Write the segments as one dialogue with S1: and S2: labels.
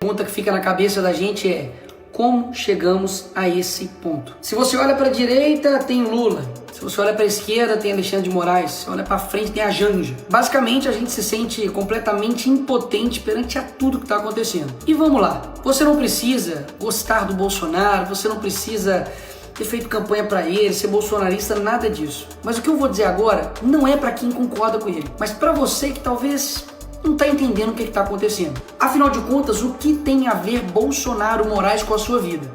S1: pergunta que fica na cabeça da gente é: como chegamos a esse ponto? Se você olha para a direita, tem Lula. Se você olha para a esquerda, tem Alexandre de Moraes. Se você olha para frente, tem a Janja. Basicamente, a gente se sente completamente impotente perante a tudo que está acontecendo. E vamos lá. Você não precisa gostar do Bolsonaro, você não precisa ter feito campanha para ele, ser bolsonarista, nada disso. Mas o que eu vou dizer agora não é para quem concorda com ele, mas para você que talvez não está entendendo o que está acontecendo. Afinal de contas, o que tem a ver Bolsonaro Moraes com a sua vida?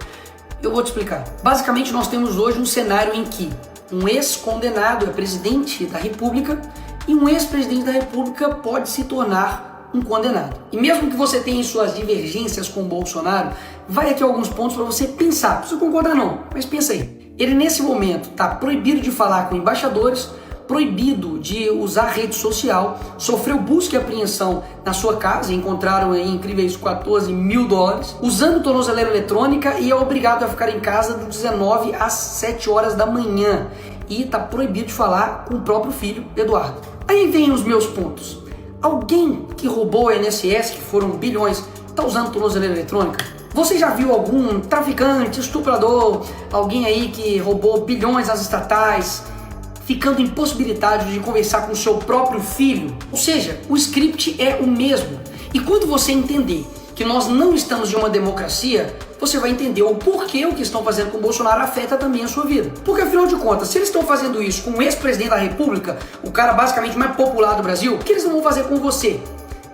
S1: Eu vou te explicar. Basicamente, nós temos hoje um cenário em que um ex-condenado é presidente da República e um ex-presidente da República pode se tornar um condenado. E mesmo que você tenha suas divergências com o Bolsonaro, vai aqui alguns pontos para você pensar. Não precisa concordar não, mas pensa aí. Ele nesse momento está proibido de falar com embaixadores, proibido de usar rede social, sofreu busca e apreensão na sua casa, encontraram aí incríveis $14 mil, usando tornozeleira eletrônica e é obrigado a ficar em casa das 19 às 7 horas da manhã e está proibido de falar com o próprio filho, Eduardo. Aí vem os meus pontos. Alguém que roubou o INSS, que foram bilhões, está usando tornozeleira eletrônica? Você já viu algum traficante, estuprador, alguém aí que roubou bilhões às estatais, ficando impossibilitado de conversar com o seu próprio filho? Ou seja, o script é o mesmo. E quando você entender que nós não estamos em uma democracia, você vai entender o porquê o que estão fazendo com o Bolsonaro afeta também a sua vida. Porque afinal de contas, se eles estão fazendo isso com o ex-presidente da República, o cara basicamente mais popular do Brasil, o que eles não vão fazer com você?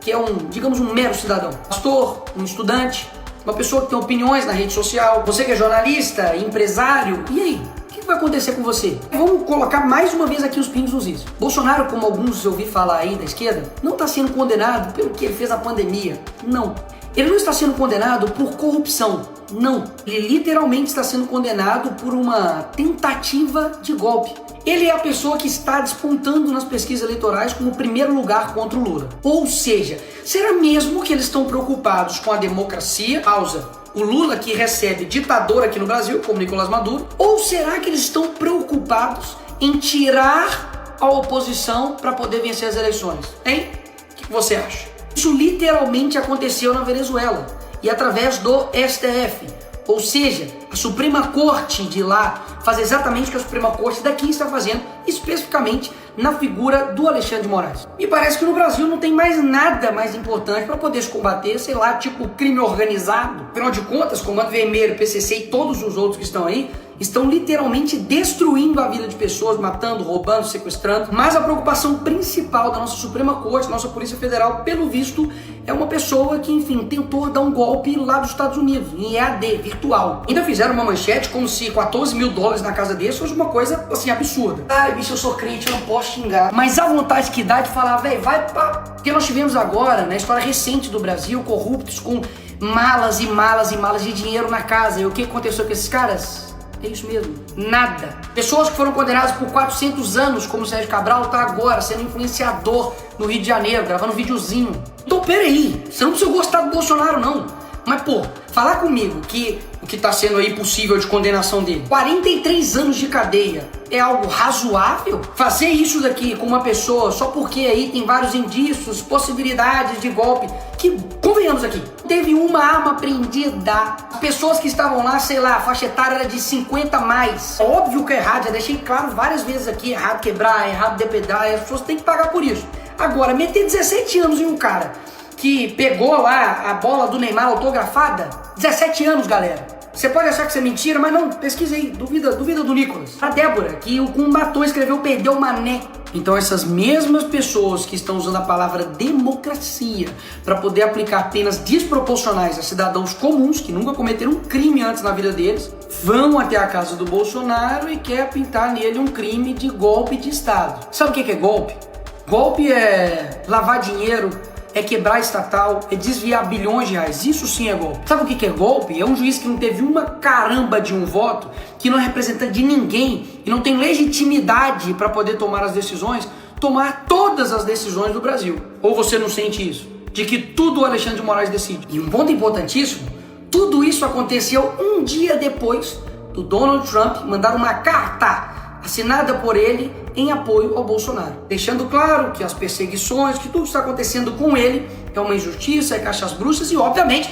S1: Que é digamos, um mero cidadão. Pastor, um estudante, uma pessoa que tem opiniões na rede social, você que é jornalista, empresário, e aí? O que vai acontecer com você? Vamos colocar mais uma vez aqui os pingos nos is. Bolsonaro, como alguns eu ouvi falar aí da esquerda, não está sendo condenado pelo que ele fez na pandemia. Não. Ele não está sendo condenado por corrupção. Não. Ele literalmente está sendo condenado por uma tentativa de golpe. Ele é a pessoa que está despontando nas pesquisas eleitorais como primeiro lugar contra o Lula. Ou seja, será mesmo que eles estão preocupados com a democracia? Pausa. O Lula que recebe ditador aqui no Brasil, como Nicolás Maduro? Ou será que eles estão preocupados em tirar a oposição para poder vencer as eleições? Hein? O que você acha? Isso literalmente aconteceu na Venezuela e através do STF. Ou seja, a Suprema Corte de lá faz exatamente o que a Suprema Corte daqui está fazendo, especificamente na figura do Alexandre de Moraes. E parece que no Brasil não tem mais nada mais importante para poder se combater, sei lá, tipo crime organizado. Afinal de contas, Comando Vermelho, PCC e todos os outros que estão aí, estão literalmente destruindo a vida de pessoas, matando, roubando, sequestrando. Mas a preocupação principal da nossa Suprema Corte, nossa Polícia Federal, pelo visto, é uma pessoa que, enfim, tentou dar um golpe lá dos Estados Unidos, em EAD, virtual. Ainda fizeram uma manchete como se $14 mil na casa dele fosse uma coisa, assim, absurda. Ai, bicho, eu sou crente, eu não posso xingar. Mas a vontade que dá de falar, velho, vai pá. Porque nós tivemos agora, na história recente do Brasil, corruptos com malas e malas e malas de dinheiro na casa. E o que aconteceu com esses caras? É isso mesmo, nada. Pessoas que foram condenadas por 400 anos, como o Sérgio Cabral, tá agora sendo influenciador no Rio de Janeiro, gravando um videozinho. Então peraí, você não precisa gostar do Bolsonaro não. Mas pô, falar comigo que o que tá sendo aí possível de condenação dele, 43 anos de cadeia, é algo razoável? Fazer isso daqui com uma pessoa só porque aí tem vários indícios, possibilidades de golpe, que, convenhamos aqui, teve uma arma apreendida. Pessoas que estavam lá, sei lá, a faixa etária era de 50 mais. Óbvio que é errado, já deixei claro várias vezes aqui, errado quebrar, errado depredar, as pessoas têm que pagar por isso. Agora, meter 17 anos em um cara que pegou lá a bola do Neymar autografada, 17 anos, galera. Você pode achar que isso é mentira, mas não, pesquisa aí, duvida do Nicolas. A Débora, que com um batom escreveu perdeu o mané. Então essas mesmas pessoas que estão usando a palavra democracia para poder aplicar penas desproporcionais a cidadãos comuns que nunca cometeram um crime antes na vida deles, vão até a casa do Bolsonaro e quer pintar nele um crime de golpe de Estado. Sabe o que é golpe? Golpe é lavar dinheiro, é quebrar estatal, é desviar bilhões de reais. Isso sim é golpe. Sabe o que é golpe? É um juiz que não teve uma caramba de um voto, que não é representante de ninguém e não tem legitimidade para poder tomar as decisões, tomar todas as decisões do Brasil. Ou você não sente isso? De que tudo o Alexandre de Moraes decide. E um ponto importantíssimo, tudo isso aconteceu um dia depois do Donald Trump mandar uma carta assinada por ele em apoio ao Bolsonaro, deixando claro que as perseguições, que tudo está acontecendo com ele é uma injustiça, é caixas bruxas e, obviamente,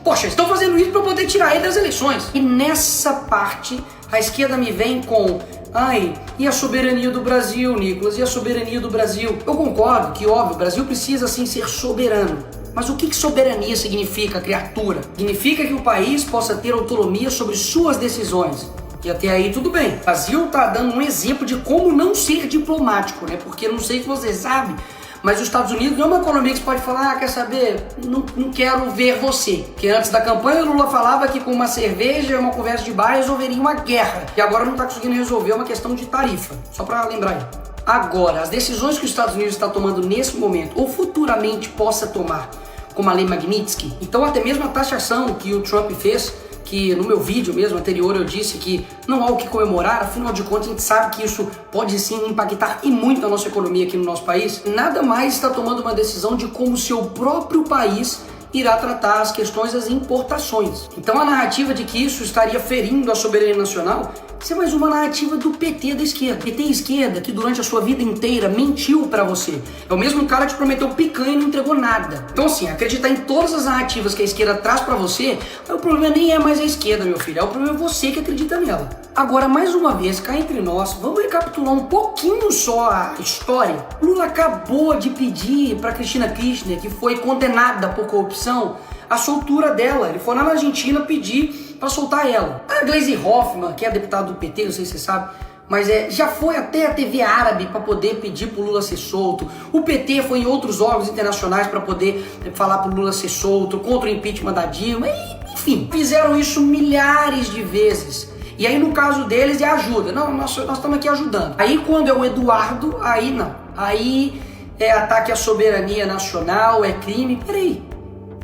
S1: Poxa, estão fazendo isso para poder tirar ele das eleições. E nessa parte, a esquerda me vem com... Ai, e a soberania do Brasil, Nicolas? E a soberania do Brasil? Eu concordo que, óbvio, o Brasil precisa sim ser soberano. Mas o que soberania significa, criatura? Significa que o país possa ter autonomia sobre suas decisões. E até aí tudo bem. O Brasil está dando um exemplo de como não ser diplomático, né? Porque não sei se você sabe, mas os Estados Unidos não é uma economia que você pode falar, quer saber, não quero ver você. Porque antes da campanha, o Lula falava que com uma cerveja e uma conversa de bar resolveria uma guerra. E agora não está conseguindo resolver uma questão de tarifa. Só para lembrar aí. Agora, as decisões que os Estados Unidos está tomando nesse momento, ou futuramente possa tomar, como a lei Magnitsky, então até mesmo a taxação que o Trump fez, que no meu vídeo mesmo anterior eu disse que não há o que comemorar, afinal de contas a gente sabe que isso pode sim impactar e muito a nossa economia aqui no nosso país, nada mais está tomando uma decisão de como o seu próprio país irá tratar as questões das importações. Então a narrativa de que isso estaria ferindo a soberania nacional, isso é mais uma narrativa do PT da esquerda. PT esquerda que durante a sua vida inteira mentiu pra você. É o mesmo cara que te prometeu picanha e não entregou nada. Então assim, acreditar em todas as narrativas que a esquerda traz pra você, o problema nem é mais a esquerda, meu filho, o problema é você que acredita nela. Agora, mais uma vez, cá entre nós, vamos recapitular um pouquinho só a história. Lula acabou de pedir pra Cristina Kirchner, que foi condenada por corrupção, a soltura dela. Ele foi lá na Argentina pedir para soltar ela. A Gleisi Hoffmann, que é deputada do PT, não sei se você sabe, mas já foi até a TV árabe para poder pedir pro Lula ser solto. O PT foi em outros órgãos internacionais para poder falar pro Lula ser solto, contra o impeachment da Dilma, enfim. Fizeram isso milhares de vezes. E aí no caso deles é ajuda. Não, nós estamos aqui ajudando. Aí quando é o Eduardo, aí não. Aí é ataque à soberania nacional, é crime. Peraí.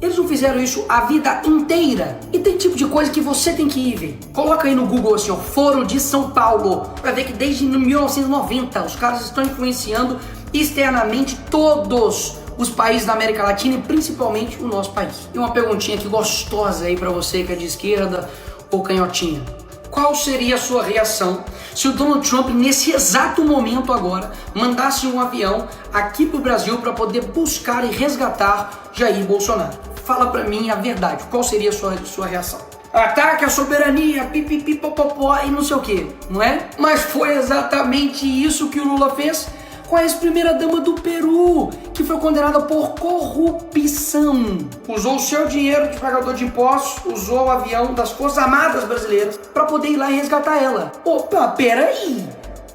S1: Eles não fizeram isso a vida inteira. E tem tipo de coisa que você tem que ir ver. Coloca aí no Google assim, ó, Foro de São Paulo, pra ver que desde 1990 os caras estão influenciando externamente todos os países da América Latina e principalmente o nosso país. E uma perguntinha aqui gostosa aí pra você que é de esquerda ou canhotinha. Qual seria a sua reação se o Donald Trump, nesse exato momento agora, mandasse um avião aqui pro Brasil para poder buscar e resgatar Jair Bolsonaro? Fala pra mim a verdade, qual seria a sua reação? Ataque à soberania, pipipipopopó e não sei o que, não é? Mas foi exatamente isso que o Lula fez com a ex-primeira-dama do Peru, que foi condenada por corrupção. Usou o seu dinheiro de pagador de impostos, usou o avião das Forças Armadas brasileiras para poder ir lá e resgatar ela. Opa, peraí!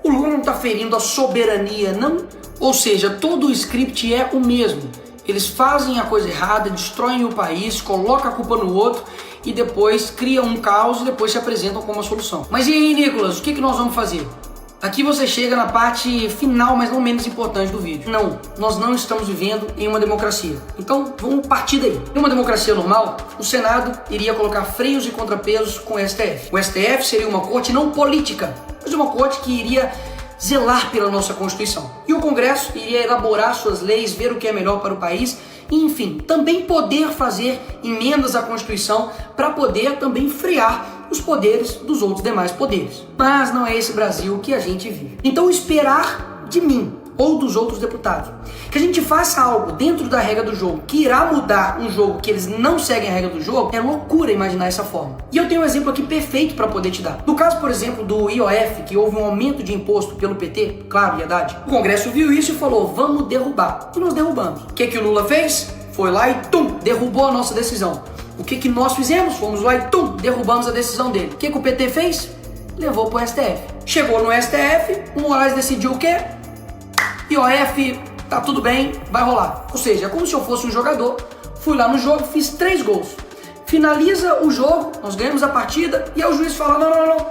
S1: O Lula não tá ferindo a soberania, não? Ou seja, todo o script é o mesmo. Eles fazem a coisa errada, destroem o país, colocam a culpa no outro e depois criam um caos e depois se apresentam como uma solução. Mas e aí, Nicolas, o que nós vamos fazer? Aqui você chega na parte final, mas não menos importante do vídeo. Não, nós não estamos vivendo em uma democracia. Então, vamos partir daí. Em uma democracia normal, o Senado iria colocar freios e contrapesos com o STF. O STF seria uma corte não política, mas uma corte que iria zelar pela nossa Constituição. E o Congresso iria elaborar suas leis, ver o que é melhor para o país e, enfim, também poder fazer emendas à Constituição para poder também frear os poderes dos outros demais poderes. Mas não é esse Brasil que a gente vive. Então esperar de mim ou dos outros deputados que a gente faça algo dentro da regra do jogo que irá mudar um jogo que eles não seguem a regra do jogo, é loucura imaginar essa forma. E eu tenho um exemplo aqui perfeito para poder te dar. No caso, por exemplo, do IOF, que houve um aumento de imposto pelo PT, claro, e Haddad, o Congresso viu isso e falou, vamos derrubar. E nós derrubamos. O que o Lula fez? Foi lá e derrubou a nossa decisão. O que nós fizemos? Fomos lá e derrubamos a decisão dele. O que o PT fez? Levou pro STF. Chegou no STF, o Moraes decidiu o quê? IOF, tá tudo bem, vai rolar. Ou seja, é como se eu fosse um jogador, fui lá no jogo, fiz 3 gols. Finaliza o jogo, nós ganhamos a partida e aí o juiz fala, não.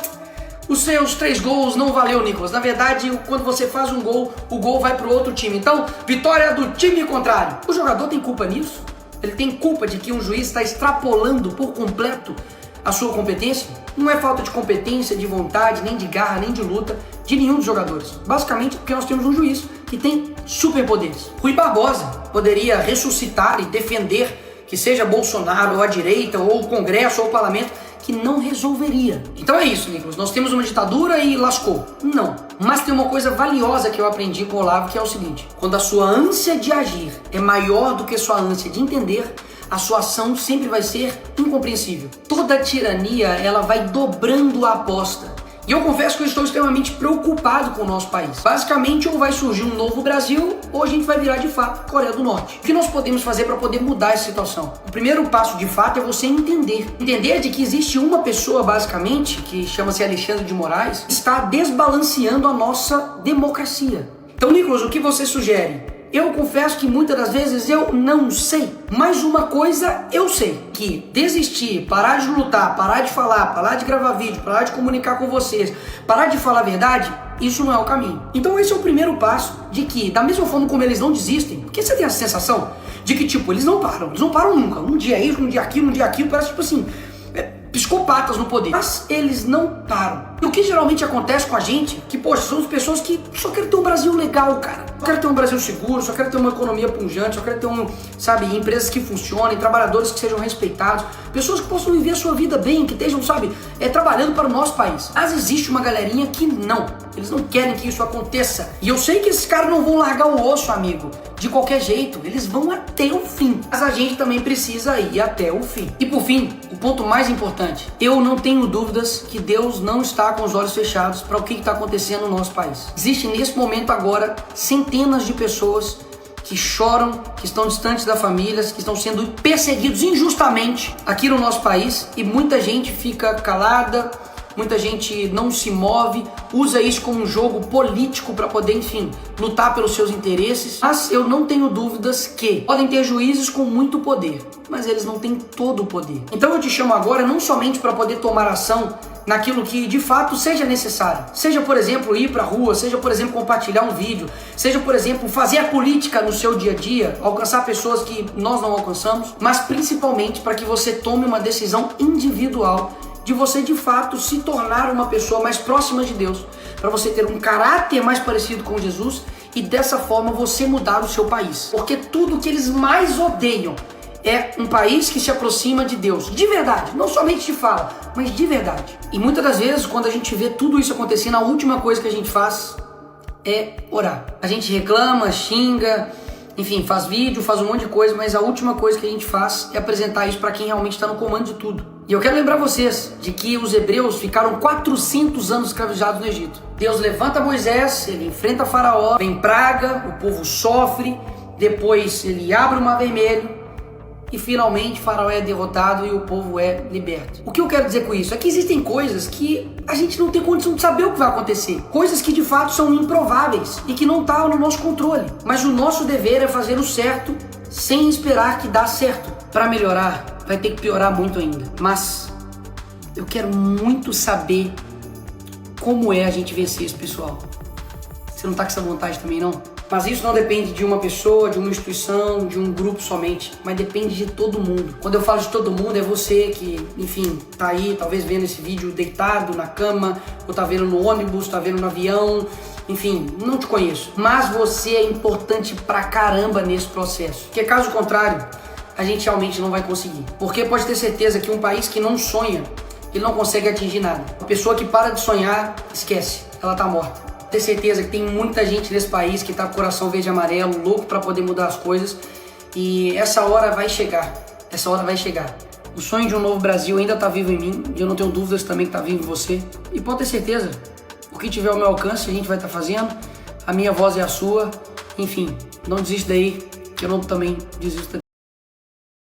S1: Os seus 3 gols não valeu, Nicolas. Na verdade, quando você faz um gol, o gol vai pro outro time. Então, vitória do time contrário. O jogador tem culpa nisso? Ele tem culpa de que um juiz está extrapolando por completo a sua competência? Não é falta de competência, de vontade, nem de garra, nem de luta de nenhum dos jogadores. Basicamente porque nós temos um juiz que tem superpoderes. Rui Barbosa poderia ressuscitar e defender que seja Bolsonaro ou a direita ou o Congresso ou o Parlamento, que não resolveria. Então é isso, Nicolas. Nós temos uma ditadura e lascou. Não. Mas tem uma coisa valiosa que eu aprendi com o Olavo, que é o seguinte. Quando a sua ânsia de agir é maior do que sua ânsia de entender, a sua ação sempre vai ser incompreensível. Toda tirania, ela vai dobrando a aposta. E eu confesso que eu estou extremamente preocupado com o nosso país. Basicamente, ou vai surgir um novo Brasil, ou a gente vai virar de fato Coreia do Norte. O que nós podemos fazer para poder mudar essa situação? O primeiro passo de fato é você entender. Entender de que existe uma pessoa, basicamente, que chama-se Alexandre de Moraes, que está desbalanceando a nossa democracia. Então, Nicolas, o que você sugere? Eu confesso que muitas das vezes eu não sei, mas uma coisa eu sei, que desistir, parar de lutar, parar de falar, parar de gravar vídeo, parar de comunicar com vocês, parar de falar a verdade, isso não é o caminho. Então esse é o primeiro passo de que, da mesma forma como eles não desistem, porque você tem a sensação de que tipo, eles não param nunca, um dia isso, um dia aquilo, parece tipo assim, psicopatas no poder, mas eles não param. E o que geralmente acontece com a gente, que poxa, somos pessoas que só querem ter um Brasil legal, cara. Só quero ter um Brasil seguro, só quero ter uma economia pujante, só quero ter empresas que funcionem, trabalhadores que sejam respeitados, pessoas que possam viver a sua vida bem, que estejam, trabalhando para o nosso país. Mas existe uma galerinha que não, eles não querem que isso aconteça. E eu sei que esses caras não vão largar o osso, amigo, de qualquer jeito, eles vão até o fim. Mas a gente também precisa ir até o fim. E por fim, o ponto mais importante, eu não tenho dúvidas que Deus não está com os olhos fechados para o que está acontecendo no nosso país. Existe nesse momento agora centenas de pessoas que choram, que estão distantes da família, que estão sendo perseguidos injustamente aqui no nosso país, e muita gente fica calada, muita gente não se move, usa isso como um jogo político para poder, enfim, lutar pelos seus interesses. Mas eu não tenho dúvidas que podem ter juízes com muito poder, mas eles não têm todo o poder. Então eu te chamo agora não somente para poder tomar ação naquilo que de fato seja necessário. Seja, por exemplo, ir para a rua, seja, por exemplo, compartilhar um vídeo, seja, por exemplo, fazer a política no seu dia a dia, alcançar pessoas que nós não alcançamos, mas principalmente para que você tome uma decisão individual de você de fato se tornar uma pessoa mais próxima de Deus, para você ter um caráter mais parecido com Jesus e dessa forma você mudar o seu país. Porque tudo que eles mais odeiam é um país que se aproxima de Deus, de verdade, não somente de fala, mas de verdade. E muitas das vezes, quando a gente vê tudo isso acontecendo, a última coisa que a gente faz é orar. A gente reclama, xinga, enfim, faz vídeo, faz um monte de coisa, mas a última coisa que a gente faz é apresentar isso para quem realmente está no comando de tudo. E eu quero lembrar vocês de que os hebreus ficaram 400 anos escravizados no Egito. Deus levanta Moisés, ele enfrenta Faraó, vem praga, o povo sofre, depois ele abre o Mar Vermelho, e finalmente Faraó é derrotado e o povo é liberto. O que eu quero dizer com isso é que existem coisas que a gente não tem condição de saber o que vai acontecer. Coisas que de fato são improváveis e que não estão no nosso controle. Mas o nosso dever é fazer o certo sem esperar que dá certo. Para melhorar, vai ter que piorar muito ainda. Mas eu quero muito saber como é a gente vencer isso, pessoal. Você não tá com essa vontade também, não? Mas isso não depende de uma pessoa, de uma instituição, de um grupo somente, mas depende de todo mundo. Quando eu falo de todo mundo, é você que, enfim, tá aí, talvez vendo esse vídeo deitado na cama, ou tá vendo no ônibus, tá vendo no avião, enfim, não te conheço. Mas você é importante pra caramba nesse processo, porque caso contrário, a gente realmente não vai conseguir. Porque pode ter certeza que um país que não sonha, ele não consegue atingir nada. A pessoa que para de sonhar, esquece, ela tá morta. Ter certeza que tem muita gente nesse país que tá com o coração verde e amarelo, louco para poder mudar as coisas, e essa hora vai chegar, O sonho de um novo Brasil ainda tá vivo em mim, e eu não tenho dúvidas também que tá vivo em você, e pode ter certeza, o que tiver ao meu alcance a gente vai estar fazendo, a minha voz é a sua, enfim, não desista daí, que eu não também desisto.